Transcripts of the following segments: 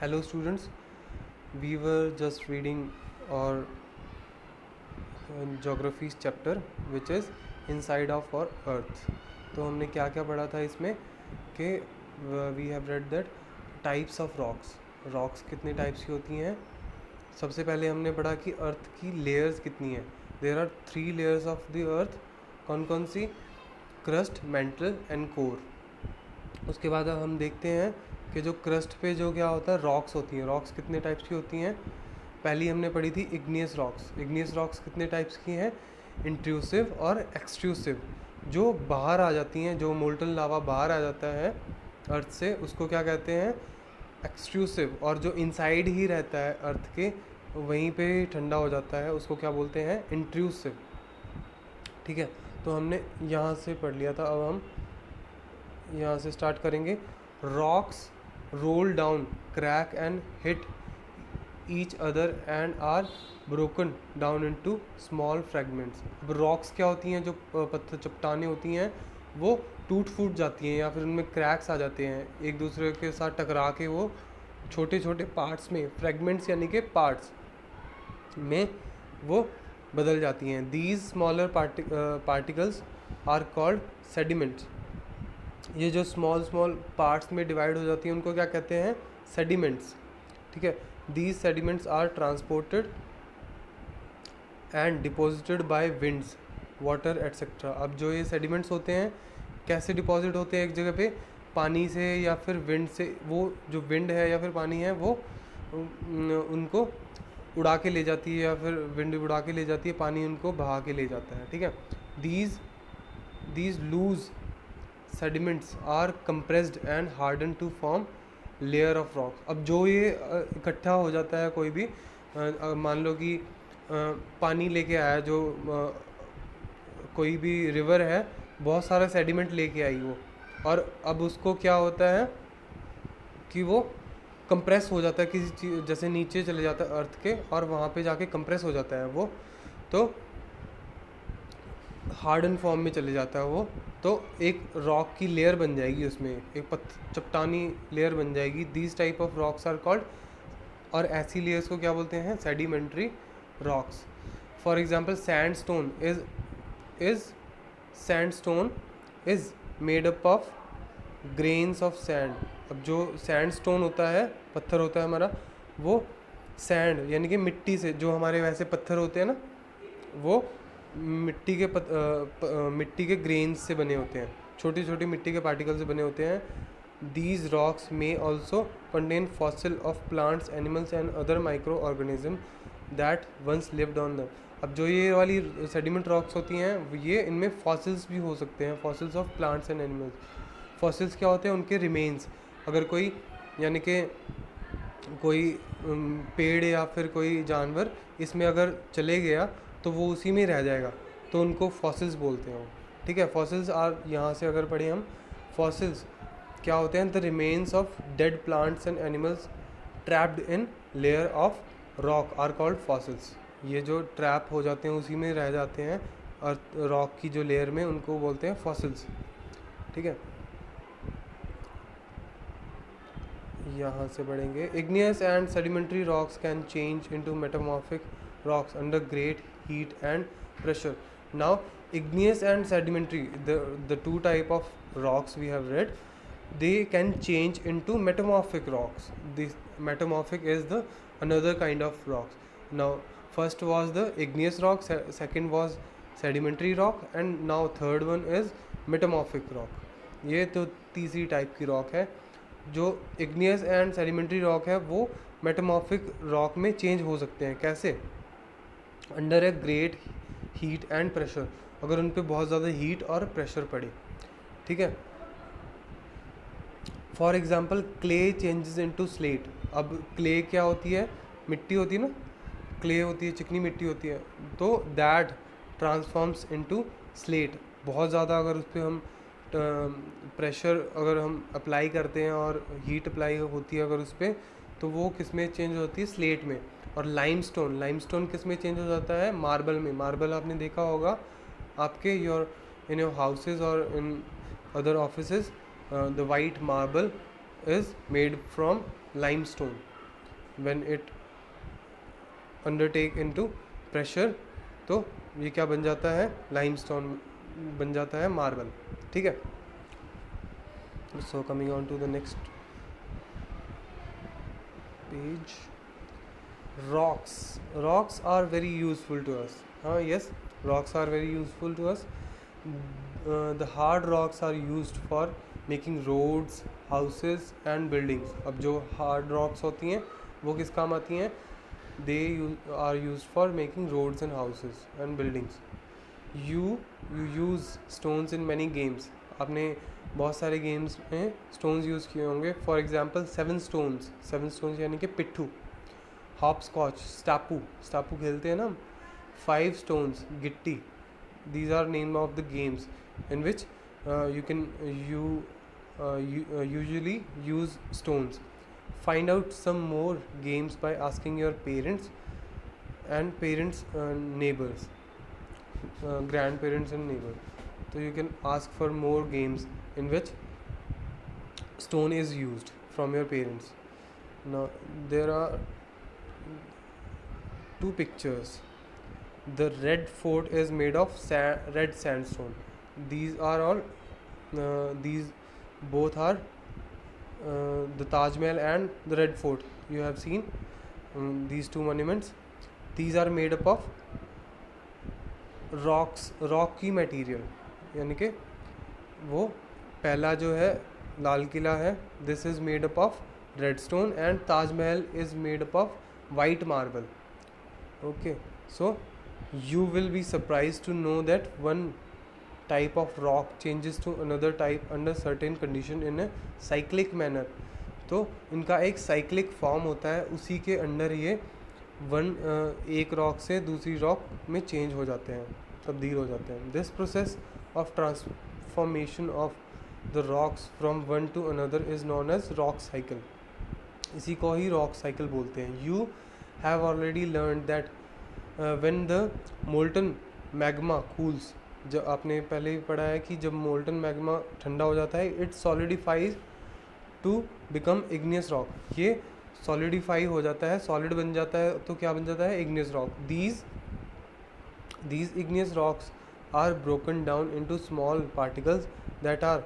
Hello students, we were just reading our geography chapter which is inside of our earth. तो हमने क्या क्या पढ़ा था इसमें कि we have read that types of rocks कितने टाइप्स की होती हैं. सबसे पहले हमने पढ़ा कि अर्थ की लेयर्स कितनी हैं. There are 3 layers of the earth. कौन कौन सी? Crust, mantle and core. उसके बाद अब हम देखते हैं कि जो क्रस्ट पे जो क्या होता है, रॉक्स होती हैं. रॉक्स कितने टाइप्स की होती हैं? पहली हमने पढ़ी थी इग्नियस रॉक्स. इग्नियस रॉक्स कितने टाइप्स की हैं? इंट्रूसिव और एक्सट्रूसिव. जो बाहर आ जाती हैं, जो मोल्टन लावा बाहर आ जाता है अर्थ से, उसको क्या कहते हैं? एक्सट्रूसिव. और जो इनसाइड ही रहता है अर्थ के, वहीं पे ठंडा हो जाता है, उसको क्या बोलते हैं? इंट्रूसिव. ठीक है, तो हमने यहाँ से पढ़ लिया था. अब हम यहाँ से स्टार्ट करेंगे. Rocks roll down, crack and hit each other and are broken down into small fragments. अब रॉक्स क्या होती हैं? जो पत्थर चट्टानें होती हैं, वो टूट फूट जाती हैं या फिर उनमें क्रैक्स आ जाते हैं. एक दूसरे के साथ टकरा के वो छोटे छोटे पार्ट्स में, फ्रेगमेंट्स यानी कि पार्ट्स में वो बदल जाती हैं. These smaller particles are called sediments. ये जो स्मॉल पार्ट्स में डिवाइड हो जाती हैं, उनको क्या कहते हैं? सेडिमेंट्स. ठीक है. These sediments are transported and deposited by winds, water etcetera. अब जो ये सेडिमेंट्स होते हैं, कैसे डिपॉजिट होते हैं एक जगह पे? पानी से या फिर विंड से. वो जो विंड है या फिर पानी है, वो उनको उड़ा के ले जाती है, या फिर विंड उड़ा के ले जाती है, पानी उनको बहा के ले जाता है. ठीक है. These loose sediments are compressed and harden to form layer of rock. अब जो ये इकट्ठा हो जाता है, कोई भी मान लो कि पानी लेके आया, जो कोई भी रिवर है, बहुत सारा सेडिमेंट लेके आई वो, और अब उसको क्या होता है कि वो कंप्रेस हो जाता है किसी चीज़, जैसे नीचे चले जाता है अर्थ के, और वहाँ पे जाके कंप्रेस हो जाता है वो, तो हार्डन फॉर्म में चले जाता है वो. तो एक रॉक की लेयर बन जाएगी, उसमें एक चट्टानी लेयर बन जाएगी. These type of rocks are called, और ऐसी लेयर्स को क्या बोलते हैं? Sedimentary rocks. For example sandstone is made up of grains of sand. अब जो सैंडस्टोन होता है, पत्थर होता है हमारा, वो सैंड यानी कि मिट्टी से, जो हमारे वैसे पत्थर होते हैं ना, वो मिट्टी के ग्रेन्स से बने होते हैं, छोटी छोटी मिट्टी के पार्टिकल से बने होते हैं. These rocks may also contain fossil of plants, animals and other micro organism that once lived on the. अब जो ये वाली सेडिमेंट रॉक्स होती हैं, ये इनमें फॉसिल्स भी हो सकते हैं, fossils of plants and animals. Fossils क्या होते हैं? उनके रिमेन्स. अगर कोई, यानी कि कोई पेड़ या फिर कोई जानवर इसमें अगर चले गया, तो वो उसी में रह जाएगा, तो उनको फॉसिल्स बोलते हैं. ठीक है. फॉसिल्स आर, यहाँ से अगर पढ़ें हम, फॉसिल्स क्या होते हैं? The remains of dead plants and animals trapped in layer of rock are called fossils. ये जो ट्रैप हो जाते हैं, उसी में रह जाते हैं और रॉक की जो लेयर में, उनको बोलते हैं फॉसिल्स. ठीक है. यहाँ से बढ़ेंगे. Igneous and sedimentary rocks can change into metamorphic rocks under great heat and pressure. Now igneous and sedimentary, the two type of rocks we have read, they can change into metamorphic rocks. This metamorphic is the another kind of rocks. Now first was the igneous rock, second was sedimentary rock, and now third one is metamorphic rock. ये तो तीसरी type की rock है. जो igneous and sedimentary rock है, वो metamorphic rock में change हो सकते हैं. कैसे? Under a great heat and pressure. अगर उन पर बहुत ज़्यादा हीट और प्रेशर पड़े. ठीक है. For example clay changes into slate. अब क्ले क्या होती है? मिट्टी होती है ना, क्ले होती है, चिकनी मिट्टी होती है, तो दैट ट्रांसफॉर्म्स इनटू स्लेट. बहुत ज़्यादा अगर उस पर हम प्रेशर अगर हम अप्लाई करते हैं और हीट अप्लाई होती है अगर उस पर, तो वो किस में चेंज होती है? स्लेट में. और लाइमस्टोन किस में चेंज हो जाता है? मार्बल में. मार्बल आपने देखा होगा आपके इन योर हाउसेज और in other offices. The white marble is made from limestone. When it undertake into pressure, तो ये क्या बन जाता है, लाइमस्टोन बन जाता है, मार्बल। ठीक है, so coming on to the next page. rocks are very useful to us. Yes, rocks are very useful to us. The hard rocks are used for making roads, houses and buildings. अब जो hard rocks होती हैं वो किस काम आती हैं, they are used for making roads and houses and buildings. you use stones in many games. आपने बहुत सारे गेम्स में stones यूज़ किए होंगे. फॉर एग्जाम्पल 7 stones यानी कि पिट्ठू, हॉप स्कॉच, स्टापू खेलते हैं ना हम, 5 stones, गिट्टी. These are name of the games in which you usually use stones. Find out some more games by asking your parents and neighbors, grandparents and neighbors. So you can ask for more games in which stone is used from your parents. Now there are 2 pictures. The red fort is made of red sandstone. These are all these both are the Taj Mahal and the red fort. You have seen these 2 monuments. These are made up of rocky material. यानी कि वो पहला जो है लाल किला है, this is made up of red stone, and Taj Mahal is made up of white marble. Okay, so you will be surprised to know that one type of rock changes to another type under certain condition in a cyclic manner. तो इनका एक cyclic form होता है, उसी के under ये एक rock से दूसरी रॉक में चेंज हो जाते हैं, तब्दील हो जाते हैं. This process of transformation of the rocks from one to another is known as rock cycle. इसी को ही रॉक साइकिल बोलते हैं. You have already learned that when the molten magma cools, जब आपने पहले ही पढ़ा है कि जब molten magma ठंडा हो जाता है, it solidifies to become igneous rock. ये solidify हो जाता है, solid बन जाता है, तो क्या बन जाता है, igneous rock. These igneous rocks are broken down into small particles that are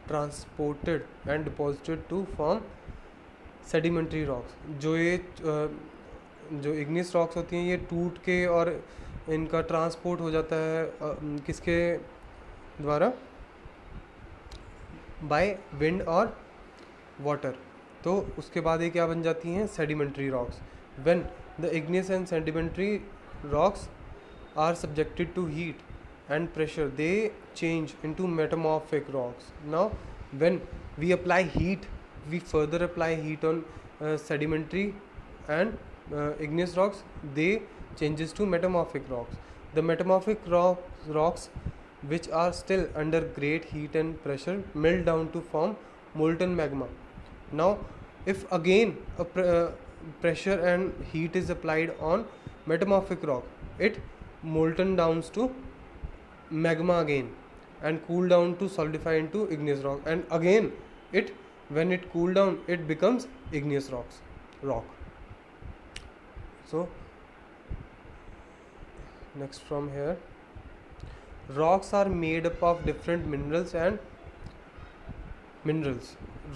transported and deposited to form sedimentary rocks. जो इग्नियस रॉक्स होती हैं ये टूट के और इनका ट्रांसपोर्ट हो जाता है किसके द्वारा, बाय विंड और वाटर. तो उसके बाद ये क्या बन जाती हैं, sedimentary rocks. When the igneous and sedimentary rocks are subjected to heat and pressure, they change into metamorphic rocks. Now when we apply heat, we further apply heat on sedimentary and igneous rocks, they changes to metamorphic rocks. The metamorphic rocks which are still under great heat and pressure melt down to form molten magma. Now if again pressure and heat is applied on metamorphic rock, it molten downs to magma again and cool down to solidify into igneous rock, and again when it cool down it becomes igneous rock. So next from here, rocks are made up of different minerals.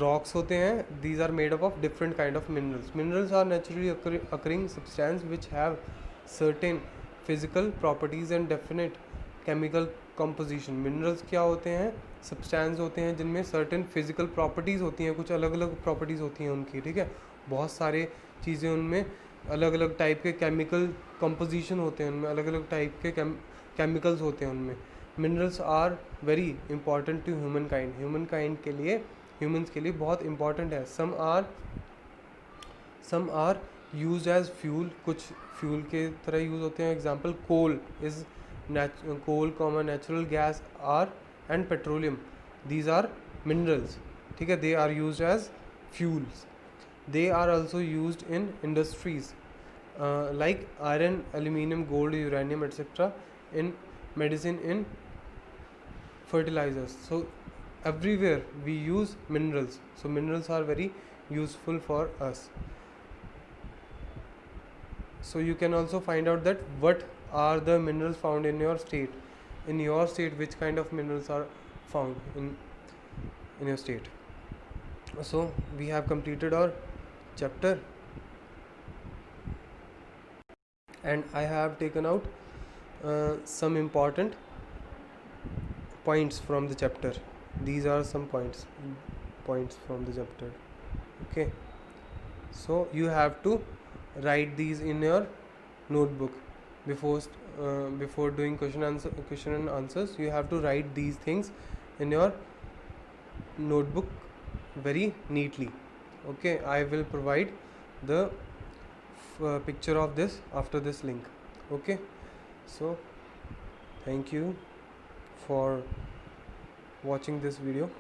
Rocks होते हैं, these are made up of different kind of minerals are naturally occurring substance which have certain physical properties and definite chemical composition. Minerals क्या होते हैं, substance होते हैं जिनमें certain physical properties होती हैं, कुछ अलग अलग प्रॉपर्टीज़ होती हैं उनकी. ठीक है, बहुत सारे चीज़ें उनमें अलग अलग टाइप के केमिकल कंपोजिशन होते हैं, उनमें अलग अलग टाइप के केमिकल्स होते हैं उनमें. Minerals are very important to human kind के लिए, ह्यूमंस के लिए बहुत इंपॉर्टेंट है. Some are use as fuel, कुछ फ्यूल के तरह यूज़ होते हैं. Example coal is coal, natural gas and petroleum, these are minerals. ठीक है, they are used as fuels. They are also used in industries like iron, aluminium, gold, uranium, etc., in medicine, in fertilizers. So everywhere we use minerals, so minerals are very useful for us. so you can also find out that what are the minerals found in your state. In your state, which kind of minerals are found in your state. So we have completed our chapter, and I have taken out some important points from the chapter. These are some points from the chapter. Okay, so you have to write these in your notebook before before doing question and answers. You have to write these things in your notebook very neatly. Okay, I will provide the picture of this after this link. Okay, so thank you for watching this video.